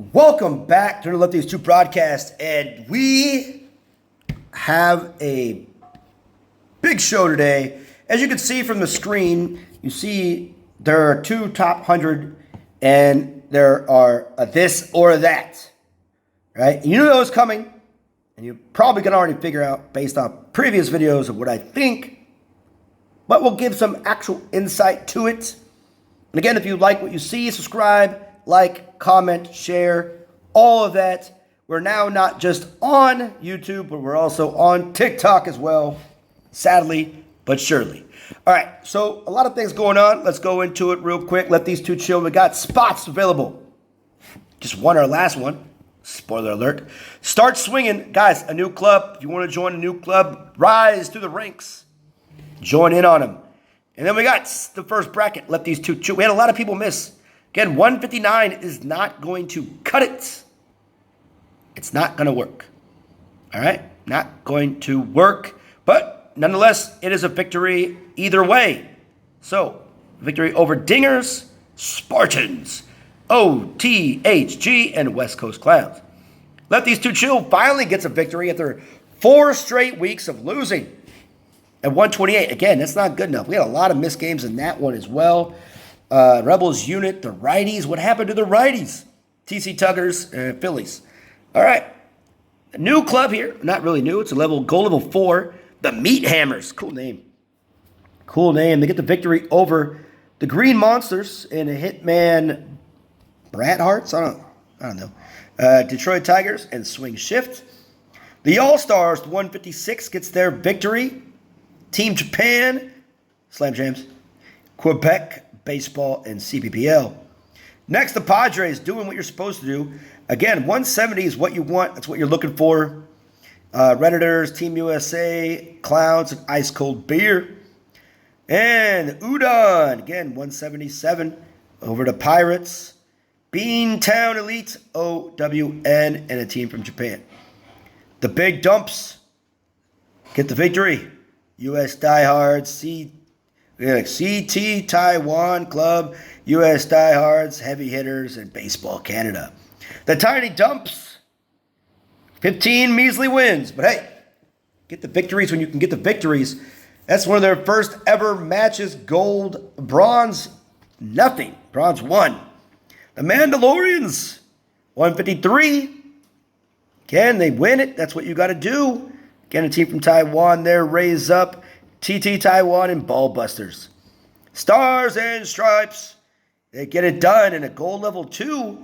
Welcome back to the Lefties 2 broadcast, and we have a big show today. As you can see from the screen, you see there are two top 100, and there are a this or that, right? You knew that was coming, and you probably can already figure out based on previous videos of what I think, but we'll give some actual insight to it. And again, if you like what you see, subscribe, like, comment, share, all of that. We're now not just on YouTube, but we're also on TikTok as well, sadly, but surely. All right, so a lot of things going on. Let's go into it real quick. Let these two chill. We got spots available. Just won our last one. Spoiler alert. Start swinging. Guys, a new club. If you want to join a new club, rise through the ranks. Join in on them. And then we got the first bracket. Let these two chill. We had a lot of people miss. Again, 159 is not going to cut it. It's not going to work. All right? Not going to work. But nonetheless, it is a victory either way. So, victory over Dingers, Spartans, OTHG, and West Coast Clowns. Let these two chill finally gets a victory after 4 straight weeks of losing. At 128, again, that's not good enough. We had a lot of missed games in that one as well. Rebels unit, the righties. What happened to the righties? TC Tuggers and Phillies. All right. A new club here. Not really new. It's goal level 4. The Meat Hammers. Cool name. Cool name. They get the victory over the Green Monsters and a Hitman Brat Hearts. I don't know. Detroit Tigers and Swing Shift. The All-Stars, the 156, gets their victory. Team Japan, Slam Jams, Quebec Baseball, and CPPL. Next, the Padres doing what you're supposed to do. Again, 170 is what you want. That's what you're looking for. Redditors, Team USA, Clowns, and Ice Cold Beer. And Udon, again, 177 over to Pirates. Beantown Elite, OWN, and a team from Japan. The Big Dumps get the victory. U.S. Diehards, CT Taiwan Club, U.S. Diehards, Heavy Hitters, and Baseball Canada. The Tiny Dumps, 15 measly wins. But hey, get the victories when you can get the victories. That's one of their first ever matches. Gold, bronze, nothing. Bronze 1. The Mandalorians, 153. Again, they win it. That's what you got to do. Again, a team from Taiwan there, Raise Up, TT Taiwan, and Ballbusters. Stars and Stripes, they get it done in a gold level 2.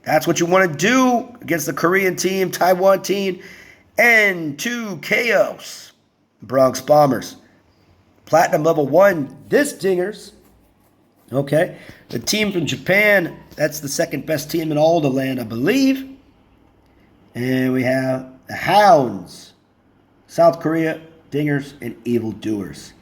That's what you want to do against the Korean team, Taiwan team, and 2 Chaos, Bronx Bombers. Platinum level 1, this Dingers. Okay, the team from Japan, that's the second best team in all the land, I believe. And we have the Hounds. South Korea, Dingers, and Evil Doers.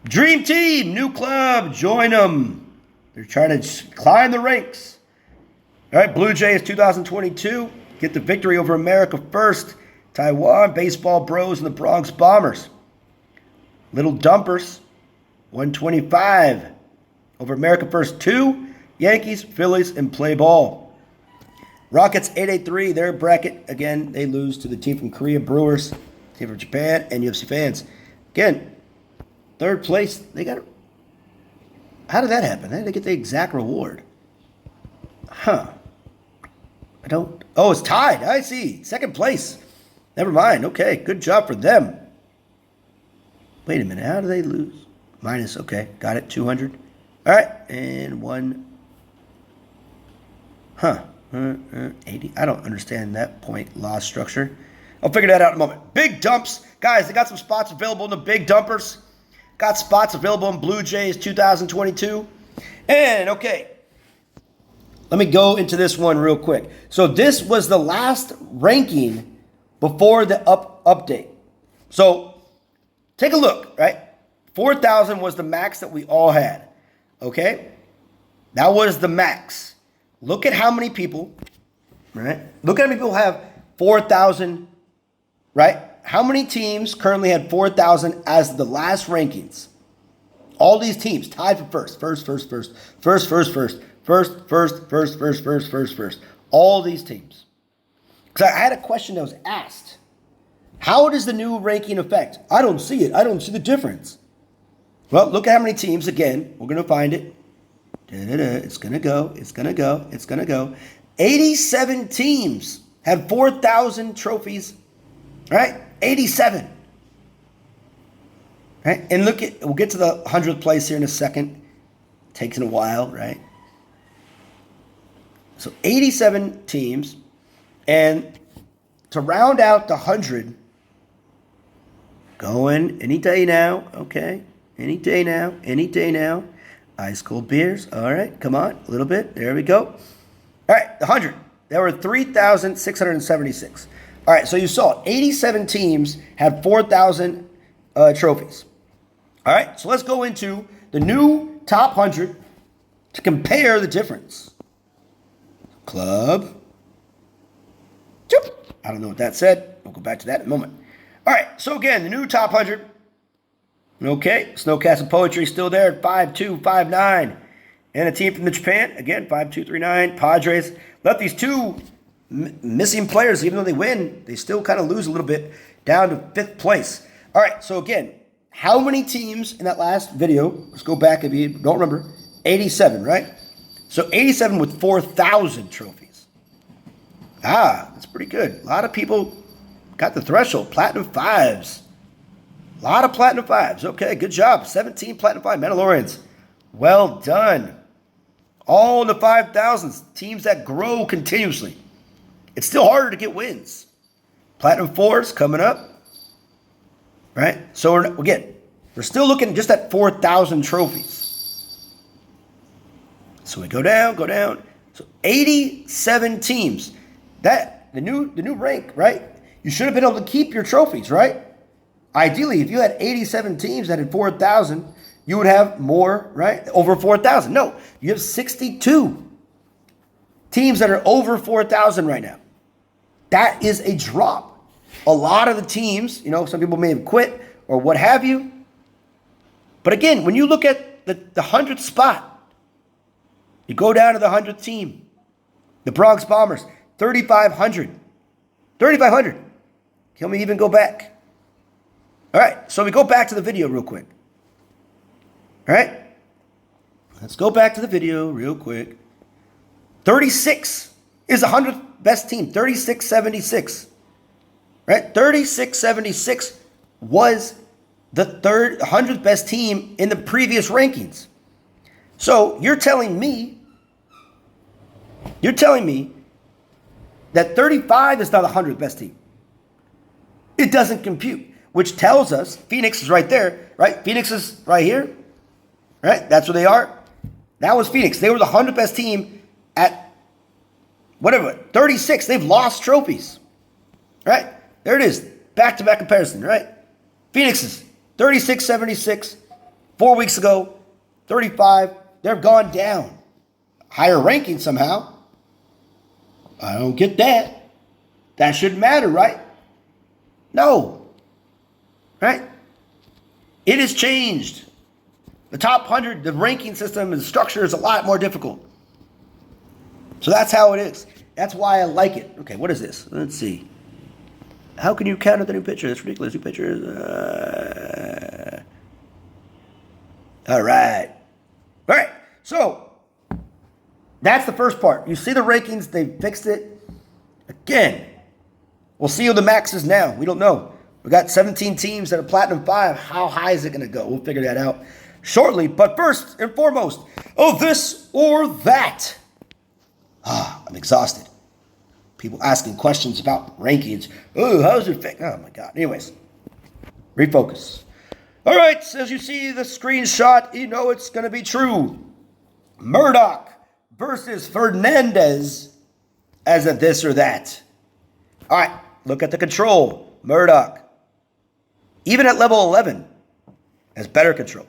Dream Team, new club, join them. They're trying to climb the ranks. All right, Blue Jays 2022, get the victory over America First, Taiwan, Baseball Bros, and the Bronx Bombers. Little Dumpers, 125 over America First 2, Yankees, Phillies, and Play Ball. Rockets 883, their bracket, again, they lose to the team from Korea, Brewers, team from Japan, and UFC fans. Again, third place, they got it. How did that happen? How did they get the exact reward? Huh. It's tied. I see. Second place. Never mind. Okay, good job for them. Wait a minute. How do they lose? Minus, okay. Got it. 200. All right. And 1. 80. I don't understand that point loss structure. I'll figure that out in a moment. Big Dumps. Guys, they got some spots available in the Big Dumpers. Got spots available in Blue Jays 2022. And, okay, let me go into this one real quick. So this was the last ranking before the update. So take a look, right? 4,000 was the max that we all had, okay? That was the max. Look at how many people, right? Look at how many people have 4,000, right? How many teams currently had 4,000 as the last rankings? All these teams tied for first. All these teams. Because I had a question that was asked. How does the new ranking affect? I don't see it. I don't see the difference. Well, look at how many teams. Again, we're going to find it. It's going to go. It's going to go. It's going to go. 87 teams have 4,000 trophies. Right? 87. Right? And we'll get to the 100th place here in a second. Takes a while, right? So 87 teams. And to round out the 100, going any day now, okay? Any day now, any day now. Ice cold beers. All right, come on, a little bit. There we go. All right, the 100. There were 3,676. All right, so you saw 87 teams had 4,000 trophies. All right, so let's go into the new top 100 to compare the difference. Club. I don't know what that said. We'll go back to that in a moment. All right, so again, the new top 100. Okay, Snowcastle Poetry still there at 5-2-5-9. And a team from Japan, again, 5-2-3-9. Padres left these two missing players, even though they win, they still kind of lose a little bit, down to 5th place. All right, so again, how many teams in that last video? Let's go back if you don't remember. 87, right? So 87 with 4,000 trophies. That's pretty good. A lot of people got the threshold. Platinum 5s. A lot of Platinum 5s. Okay, good job. 17 Platinum 5 Mandalorians. Well done. All in the 5,000s. Teams that grow continuously. It's still harder to get wins. Platinum 4s coming up. Right? So, we're still looking just at 4,000 trophies. So we go down, go down. So 87 teams. The new rank, right? You should have been able to keep your trophies, right? Ideally, if you had 87 teams that had 4,000, you would have more, right? Over 4,000. No, you have 62 teams that are over 4,000 right now. That is a drop. A lot of the teams, some people may have quit or what have you. But again, when you look at the 100th spot, you go down to the 100th team, the Bronx Bombers, 3,500. 3,500. Can we even go back? All right, so we go back to the video real quick. All right? Let's go back to the video real quick. 36 is the 100th best team, 3676. Right? 3676 was the 100th best team in the previous rankings. So you're telling me that 35 is not the 100th best team. It doesn't compute, which tells us Phoenix is right there, right? Phoenix is right here, right? That's where they are. That was Phoenix. They were the 100th best team at 36. They've lost trophies, right? There it is. Back-to-back comparison, right? Phoenix is 36-76. 4 weeks ago, 35. They've gone down. Higher ranking somehow. I don't get that. That shouldn't matter, right? No. Right? It has changed. The top 100, the ranking system and structure is a lot more difficult. So that's how it is. That's why I like it. Okay, what is this? Let's see. How can you counter the new picture? That's ridiculous. New pictures. All right. All right. So that's the first part. You see the rankings. They fixed it. Again, we'll see who the max is now. We don't know. We got 17 teams that are Platinum 5. How high is it going to go? We'll figure that out shortly. But first and foremost, this or that. I'm exhausted. People asking questions about rankings. Oh, how's it fixed? Oh, my God. Anyways, refocus. All right, as you see the screenshot, you know it's going to be true. Murdock versus Fernandez as a this or that. All right, look at the control. Murdock, even at level 11, has better control.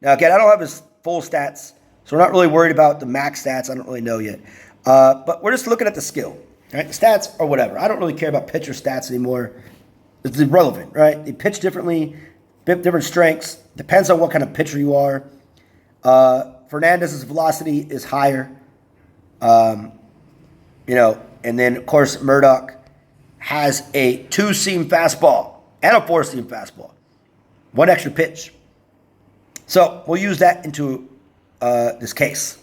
Now, again, I don't have his full stats, so we're not really worried about the max stats. I don't really know yet. But we're just looking at the skill. Right? The stats or whatever. I don't really care about pitcher stats anymore. It's irrelevant, right? They pitch differently, different strengths. Depends on what kind of pitcher you are. Fernandez's velocity is higher. And then, of course, Murdock has a 2-seam fastball and a 4-seam fastball. One extra pitch. So we'll use that into this case.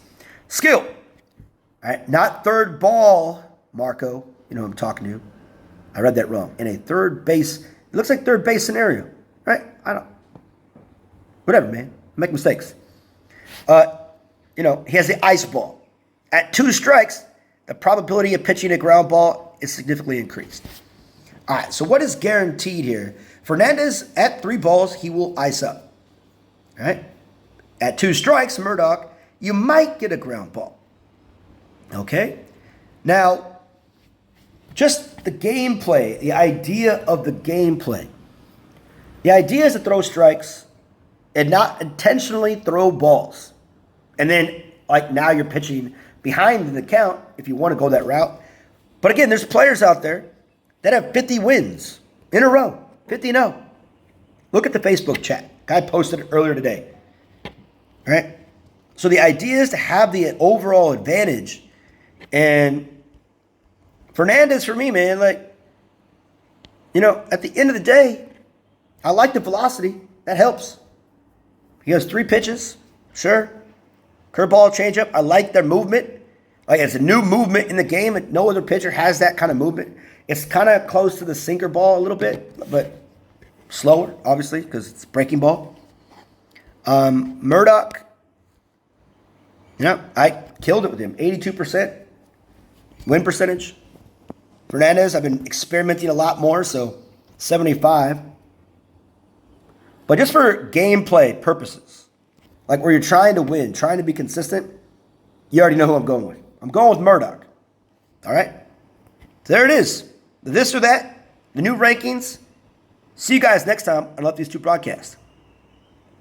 Skill. All right, not third ball, Marco. You know who I'm talking to. I read that wrong. In a third base, it looks like third base scenario, right? Whatever, man. I make mistakes. He has the ice ball. At 2 strikes, the probability of pitching a ground ball is significantly increased. All right, so what is guaranteed here? Fernandez, at 3 balls, he will ice up. All right? At 2 strikes, Murdock, you might get a ground ball. Okay? Now, just the gameplay, the idea of the gameplay. The idea is to throw strikes and not intentionally throw balls. And then, now you're pitching behind in the count if you want to go that route. But again, there's players out there that have 50 wins in a row, 50-0. Look at the Facebook chat. Guy posted it earlier today. All right? So the idea is to have the overall advantage. And Fernandez, for me, man, at the end of the day, I like the velocity. That helps. He has 3 pitches. Sure. Curveball, changeup. I like their movement. It's a new movement in the game. No other pitcher has that kind of movement. It's kind of close to the sinker ball a little bit, but slower, obviously, because it's breaking ball. Murdock, I killed it with him. 82% win percentage. Fernandez, I've been experimenting a lot more, so 75. But just for gameplay purposes, where you're trying to win, trying to be consistent, you already know who I'm going with. I'm going with Murdock. All right? So there it is. The this or that, the new rankings. See you guys next time on Love These Two Broadcasts.